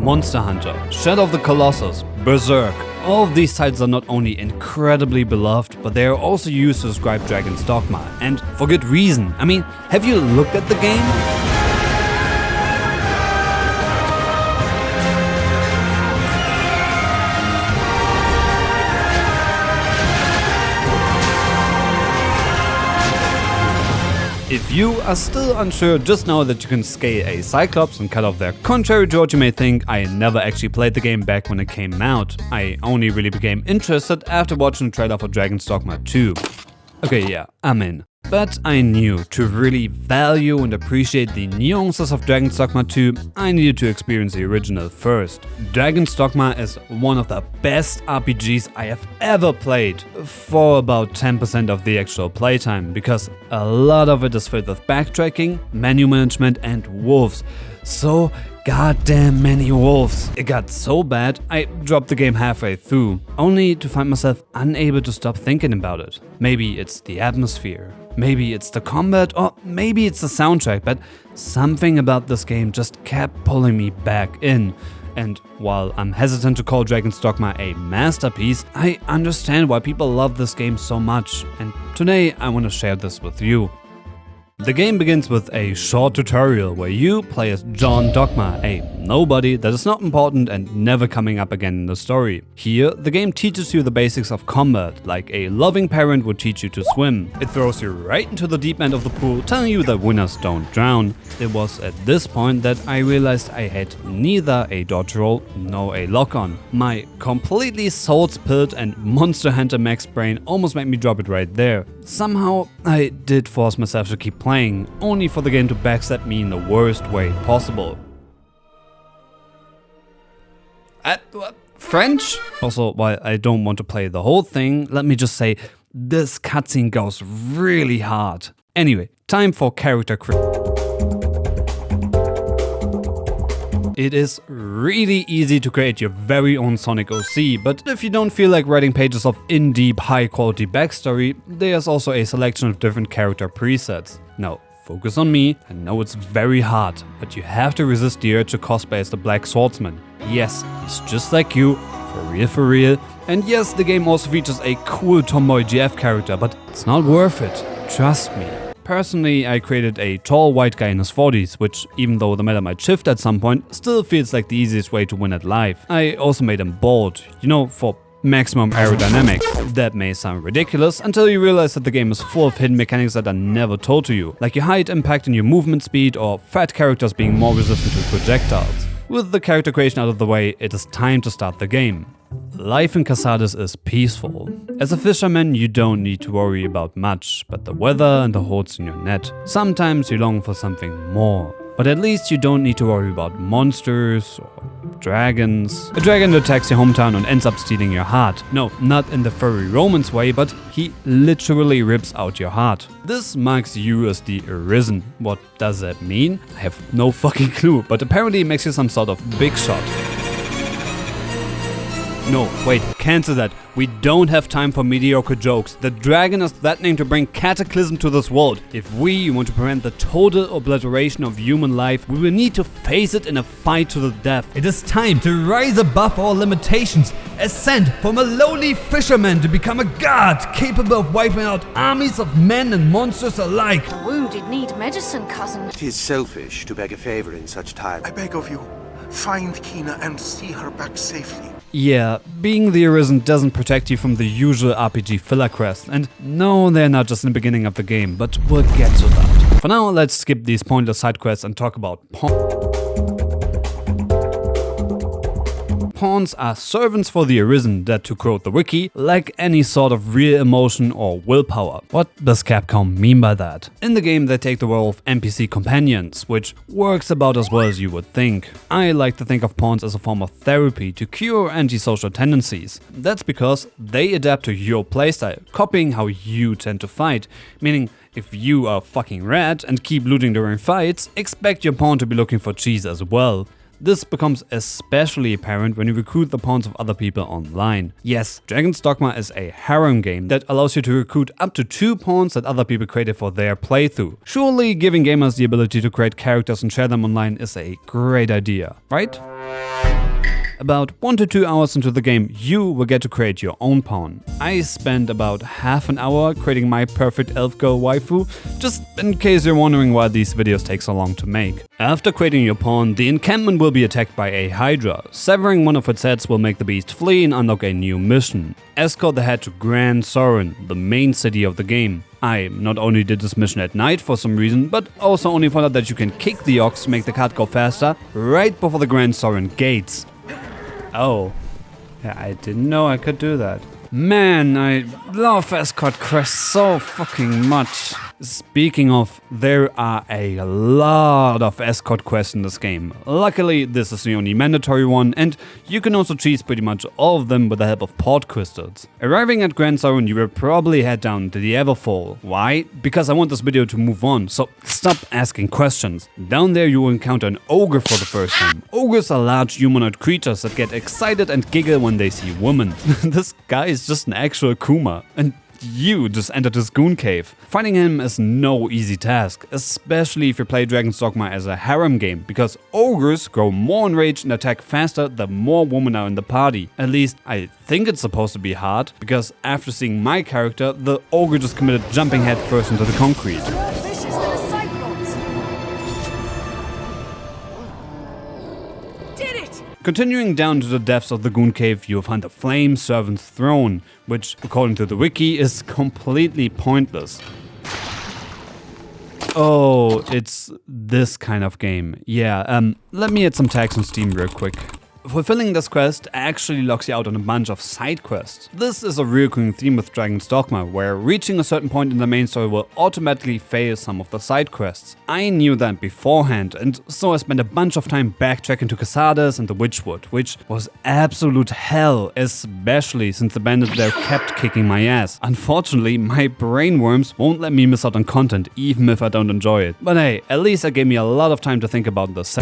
Monster Hunter, Shadow of the Colossus, Berserk. All of these titles are not only incredibly beloved, but they are also used to describe Dragon's Dogma, and for good reason. I mean, have you looked at the game? If you are still unsure, just know that you can scale a Cyclops and cut off their contrary to what you may think. I never actually played the game back when it came out. I only really became interested after watching the trailer for Dragon's Dogma 2. Okay, yeah, I'm in. But I knew to really value and appreciate the nuances of Dragon's Dogma 2, I needed to experience the original first. Dragon's Dogma is one of the best RPGs I have ever played, for about 10% of the actual playtime, because a lot of it is filled with backtracking, menu management and wolves. So goddamn many wolves. It got so bad, I dropped the game halfway through, only to find myself unable to stop thinking about it. Maybe it's the atmosphere, maybe it's the combat, or maybe it's the soundtrack, but something about this game just kept pulling me back in. And while I'm hesitant to call Dragon's Dogma a masterpiece, I understand why people love this game so much, and today I want to share this with you. The game begins with a short tutorial where you play as John Dogma, a nobody that is not important and never coming up again in the story. Here, the game teaches you the basics of combat, like a loving parent would teach you to swim. It throws you right into the deep end of the pool, telling you that winners don't drown. It was at this point that I realized I had neither a dodge roll nor a lock-on. My completely soul-spilled and Monster Hunter Max brain almost made me drop it right there. Somehow, I did force myself to keep playing, only for the game to backstab me in the worst way possible. French? Also, while I don't want to play the whole thing, let me just say, this cutscene goes really hard. Anyway, time for character creation. It is really easy to create your very own Sonic OC, but if you don't feel like writing pages of in-deep, high-quality backstory, there's also a selection of different character presets. Now, focus on me. I know it's very hard, but you have to resist the urge to cosplay as the Black Swordsman. Yes, he's just like you, for real. And yes, the game also features a cool tomboy GF character, but it's not worth it. Trust me. Personally, I created a tall white guy in his 40s, which, even though the meta might shift at some point, still feels like the easiest way to win at life. I also made him bald, you know, for maximum aerodynamics. That may sound ridiculous until you realize that the game is full of hidden mechanics that are never told to you, like your height impacting your movement speed or fat characters being more resistant to projectiles. With the character creation out of the way, it is time to start the game. Life in Cassardis is peaceful. As a fisherman, you don't need to worry about much, but the weather and the holes in your net. Sometimes you long for something more. But at least you don't need to worry about monsters or dragons. A dragon attacks your hometown and ends up stealing your heart. No, not in the furry romance way, but he literally rips out your heart. This marks you as the Arisen. What does that mean? I have no fucking clue, but apparently it makes you some sort of big shot. No, wait, cancel that. We don't have time for mediocre jokes. The dragon is threatening to bring cataclysm to this world. If we want to prevent the total obliteration of human life, we will need to face it in a fight to the death. It is time to rise above our limitations, ascend from a lowly fisherman to become a god capable of wiping out armies of men and monsters alike. The wounded need medicine, cousin. It is selfish to beg a favor in such time. I beg of you, find Kina and see her back safely. Yeah, being the Arisen doesn't protect you from the usual RPG filler quests, and no, they're not just in the beginning of the game, but we'll get to that. For now, let's skip these pointless side quests and talk about Pawns are servants for the Arisen that, to quote the wiki, lack any sort of real emotion or willpower. What does Capcom mean by that? In the game, they take the role of NPC companions, which works about as well as you would think. I like to think of pawns as a form of therapy to cure antisocial tendencies. That's because they adapt to your playstyle, copying how you tend to fight, meaning if you are fucking red and keep looting during fights, expect your pawn to be looking for cheese as well. This becomes especially apparent when you recruit the pawns of other people online. Yes, Dragon's Dogma is a harem game that allows you to recruit up to 2 pawns that other people created for their playthrough. Surely giving gamers the ability to create characters and share them online is a great idea, right? About 1 to 2 hours into the game, you will get to create your own pawn. I spent about half an hour creating my perfect elf girl waifu, just in case you're wondering why these videos take so long to make. After creating your pawn, the encampment will be attacked by a hydra. Severing one of its heads will make the beast flee and unlock a new mission. Escort the head to Grand Sorin, the main city of the game. I not only did this mission at night for some reason, but also only found out that you can kick the ox to make the cart go faster right before the Grand Sorin gates. Oh, yeah, I didn't know I could do that. Man, I love escort quests so fucking much. Speaking of, there are a lot of escort quests in this game. Luckily, this is the only mandatory one, and you can also choose pretty much all of them with the help of port crystals. Arriving at Grand Sorin, you will probably head down to the Everfall. Why? Because I want this video to move on, so stop asking questions. Down there you will encounter an ogre for the first time. Ogres are large humanoid creatures that get excited and giggle when they see women. This guy is just an actual Kuma, and you just entered his goon cave. Finding him is no easy task, especially if you play Dragon's Dogma as a harem game, because ogres grow more enraged and attack faster the more women are in the party. At least I think it's supposed to be hard, because after seeing my character, the ogre just committed jumping head first into the concrete. Continuing down to the depths of the Goon Cave, you'll find the Flame Servant's Throne, which, according to the wiki, is completely pointless. Oh, it's this kind of game. Yeah, let me add some tags on Steam real quick. Fulfilling this quest actually locks you out on a bunch of side quests. This is a recurring theme with Dragon's Dogma, where reaching a certain point in the main story will automatically fail some of the side quests. I knew that beforehand, and so I spent a bunch of time backtracking to Casadas and the Witchwood, which was absolute hell, especially since the bandits there kept kicking my ass. Unfortunately, my brainworms won't let me miss out on content, even if I don't enjoy it. But hey, at least it gave me a lot of time to think about this.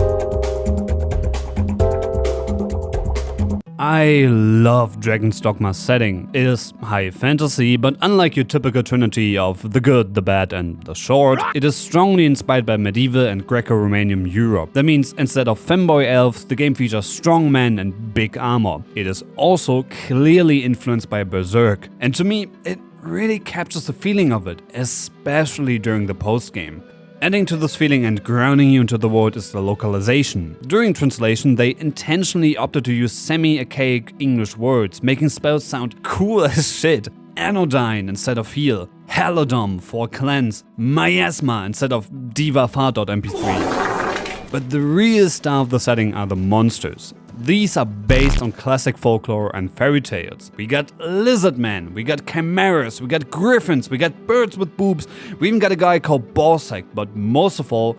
I love Dragon's Dogma's setting. It is high fantasy, but unlike your typical trinity of the good, the bad and the short, it is strongly inspired by medieval and Greco-Romanian Europe. That means instead of femboy elves, the game features strong men and big armor. It is also clearly influenced by Berserk, and to me, it really captures the feeling of it, especially during the post-game. Adding to this feeling and grounding you into the world is the localization. During translation, they intentionally opted to use semi-archaic English words, making spells sound cool as shit. Anodyne instead of heal, Halodom for cleanse, Miasma instead of divafar.mp3. But the real star of the setting are the monsters. These are based on classic folklore and fairy tales. We got lizard men, we got chimeras, we got griffins, we got birds with boobs, we even got a guy called Borsec, but most of all,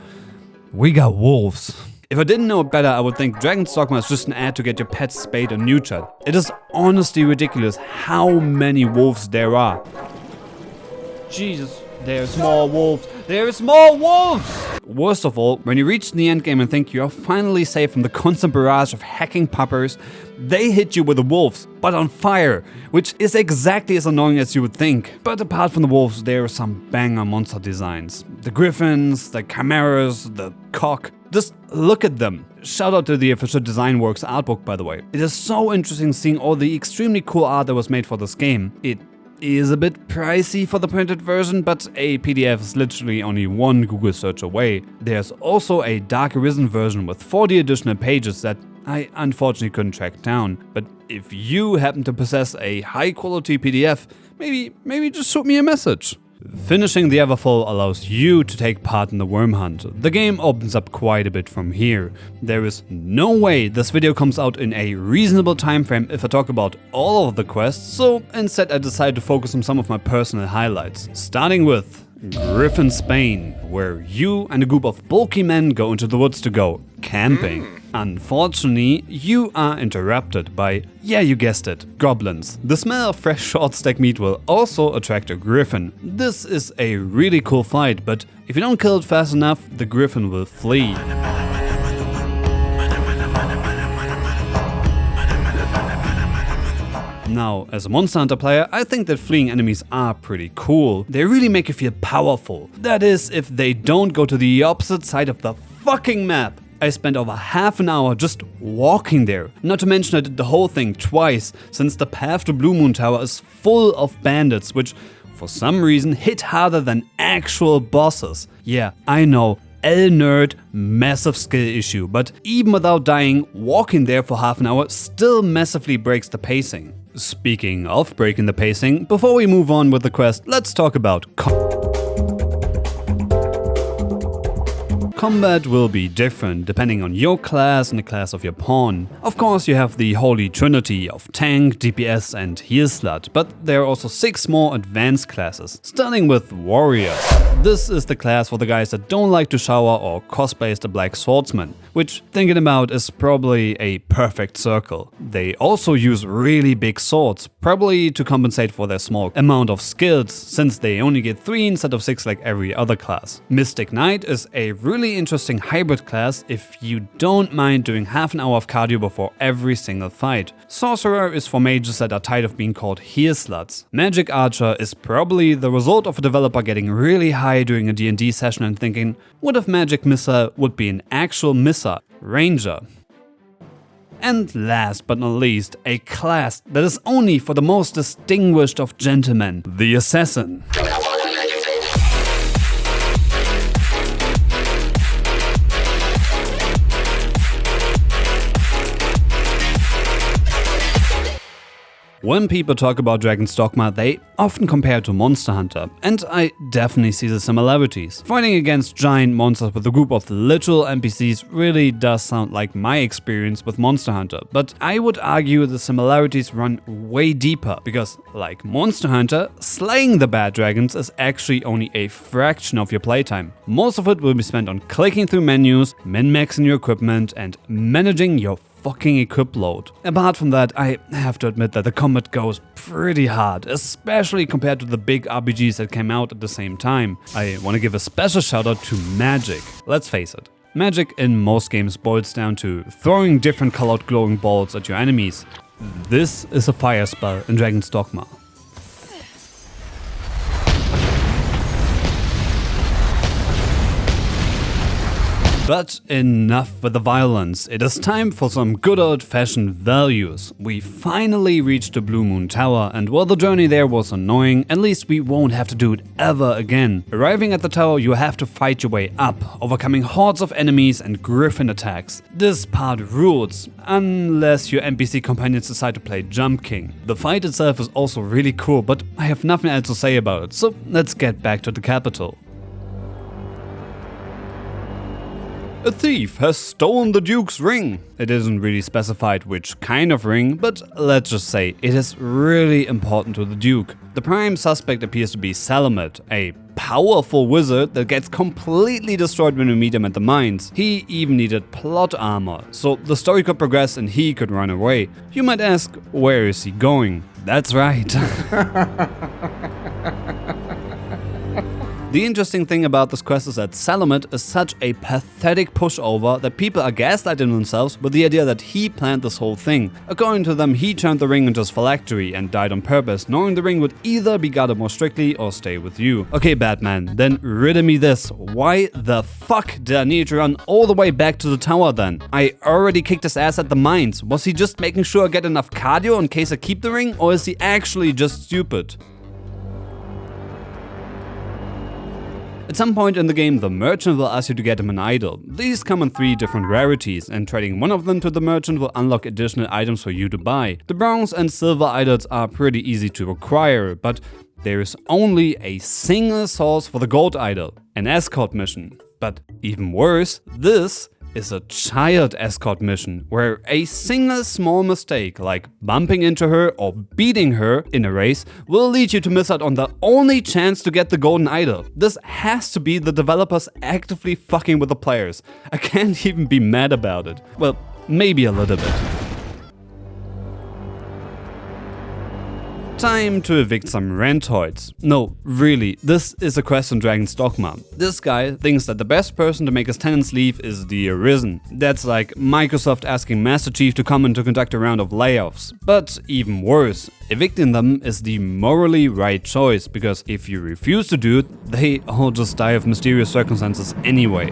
we got wolves. If I didn't know better, I would think Dragon's Dogma is just an ad to get your pets spayed or neutered. It is honestly ridiculous how many wolves there are. Jesus, there's more wolves. There's more wolves! Worst of all, when you reach the endgame and think you're finally safe from the constant barrage of hacking puppers, they hit you with the wolves, but on fire, which is exactly as annoying as you would think. But apart from the wolves, there are some banger monster designs. The griffins, the chimeras, the cock. Just look at them. Shout out to the official Design Works artbook, by the way. It is so interesting seeing all the extremely cool art that was made for this game. It is a bit pricey for the printed version, but a PDF is literally only one Google search away. There's also a Dark Arisen version with 40 additional pages that I unfortunately couldn't track down. But if you happen to possess a high quality PDF, maybe just shoot me a message. Finishing the Everfall allows you to take part in the worm hunt. The game opens up quite a bit from here. There is no way this video comes out in a reasonable time frame if I talk about all of the quests, so instead I decided to focus on some of my personal highlights. Starting with Griffin, Spain, where you and a group of bulky men go into the woods to go camping. Unfortunately, you are interrupted by, yeah, you guessed it, goblins. The smell of fresh short stack meat will also attract a griffin. This is a really cool fight, but if you don't kill it fast enough, the griffin will flee. Now, as a Monster Hunter player, I think that fleeing enemies are pretty cool. They really make you feel powerful. That is, if they don't go to the opposite side of the fucking map. I spent over half an hour just walking there. Not to mention I did the whole thing twice, since the path to Blue Moon Tower is full of bandits, which for some reason hit harder than actual bosses. Yeah, I know, L-nerd, massive skill issue, but even without dying, walking there for half an hour still massively breaks the pacing. Speaking of breaking the pacing, before we move on with the quest, let's talk about combat will be different depending on your class and the class of your pawn. Of course, you have the holy trinity of tank, DPS and heal slot, but there are also 6 more advanced classes, starting with warriors. This is the class for the guys that don't like to shower or cosplay as the black swordsman, which, thinking about, is probably a perfect circle. They also use really big swords, probably to compensate for their small amount of skills, since they only get 3 instead of 6 like every other class. Mystic Knight is a really interesting hybrid class if you don't mind doing half an hour of cardio before every single fight. Sorcerer is for mages that are tired of being called heal sluts. Magic Archer is probably the result of a developer getting really high during a D&D session and thinking, what if Magic Missile would be an actual missile? Ranger. And last but not least, a class that is only for the most distinguished of gentlemen, the Assassin. When people talk about Dragon's Dogma, they often compare it to Monster Hunter, and I definitely see the similarities. Fighting against giant monsters with a group of literal NPCs really does sound like my experience with Monster Hunter, but I would argue the similarities run way deeper, because like Monster Hunter, slaying the bad dragons is actually only a fraction of your playtime. Most of it will be spent on clicking through menus, min-maxing your equipment, and managing your fucking equip load. Apart from that, I have to admit that the combat goes pretty hard, especially compared to the big RPGs that came out at the same time. I want to give a special shout out to Magic. Let's face it, Magic in most games boils down to throwing different colored glowing balls at your enemies. This is a fire spell in Dragon's Dogma. But enough with the violence, it is time for some good old-fashioned values. We finally reached the Blue Moon Tower, and while the journey there was annoying, at least we won't have to do it ever again. Arriving at the tower, you have to fight your way up, overcoming hordes of enemies and Griffin attacks. This part rules, unless your NPC companions decide to play Jump King. The fight itself is also really cool, but I have nothing else to say about it, so let's get back to the capital. A thief has stolen the Duke's ring. It isn't really specified which kind of ring, but let's just say it is really important to the Duke. The prime suspect appears to be Salamet, a powerful wizard that gets completely destroyed when we meet him at the mines. He even needed plot armor, so the story could progress and he could run away. You might ask, where is he going? That's right. The interesting thing about this quest is that Salamet is such a pathetic pushover that people are gaslighting themselves with the idea that he planned this whole thing. According to them, he turned the ring into his phylactery and died on purpose, knowing the ring would either be guarded more strictly or stay with you. Okay, Batman, then riddle me this. Why the fuck did I need to run all the way back to the tower then? I already kicked his ass at the mines. Was he just making sure I get enough cardio in case I keep the ring, or is he actually just stupid? At some point in the game, the merchant will ask you to get him an idol. These come in 3 different rarities, and trading one of them to the merchant will unlock additional items for you to buy. The bronze and silver idols are pretty easy to acquire, but there is only a single source for the gold idol, an escort mission. But even worse, this is a child escort mission, where a single small mistake, like bumping into her or beating her in a race, will lead you to miss out on the only chance to get the golden idol. This has to be the developers actively fucking with the players. I can't even be mad about it. Well, maybe a little bit. Time to evict some Rantoids. No, really, this is a quest in Dragon's Dogma. This guy thinks that the best person to make his tenants leave is the Arisen. That's like Microsoft asking Master Chief to come in to conduct a round of layoffs. But even worse, evicting them is the morally right choice, because if you refuse to do it, they all just die of mysterious circumstances anyway.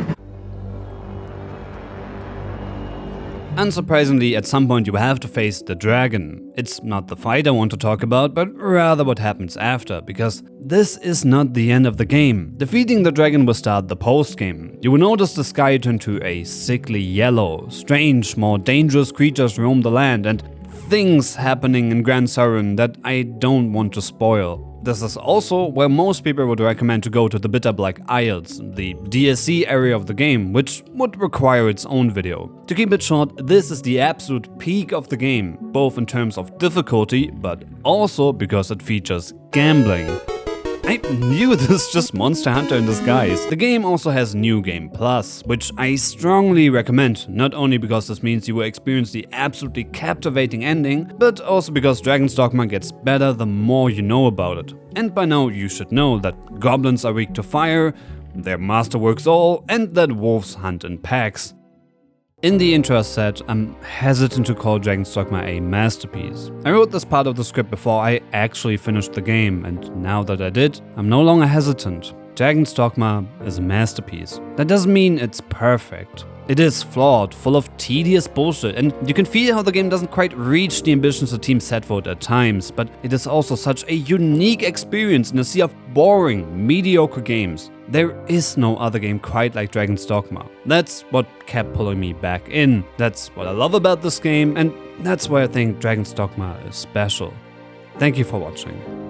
Unsurprisingly, at some point you have to face the dragon. It's not the fight I want to talk about, but rather what happens after, because this is not the end of the game. Defeating the dragon will start the post-game. You will notice the sky turn to a sickly yellow. Strange, more dangerous creatures roam the land, and things happening in Grand Sauron that I don't want to spoil. This is also where most people would recommend to go to the Bitter Black Isles, the DSC area of the game, which would require its own video. To keep it short, this is the absolute peak of the game, both in terms of difficulty, but also because it features gambling. I knew this was just Monster Hunter in disguise. The game also has New Game Plus, which I strongly recommend, not only because this means you will experience the absolutely captivating ending, but also because Dragon's Dogma gets better the more you know about it. And by now you should know that goblins are weak to fire, their master works all, and that wolves hunt in packs. In the intro I said, I'm hesitant to call Dragon's Dogma a masterpiece. I wrote this part of the script before I actually finished the game, and now that I did, I'm no longer hesitant. Dragon's Dogma is a masterpiece. That doesn't mean it's perfect. It is flawed, full of tedious bullshit, and you can feel how the game doesn't quite reach the ambitions the team set for it at times, but it is also such a unique experience in a sea of boring, mediocre games. There is no other game quite like Dragon's Dogma. That's what kept pulling me back in. That's what I love about this game, and that's why I think Dragon's Dogma is special. Thank you for watching.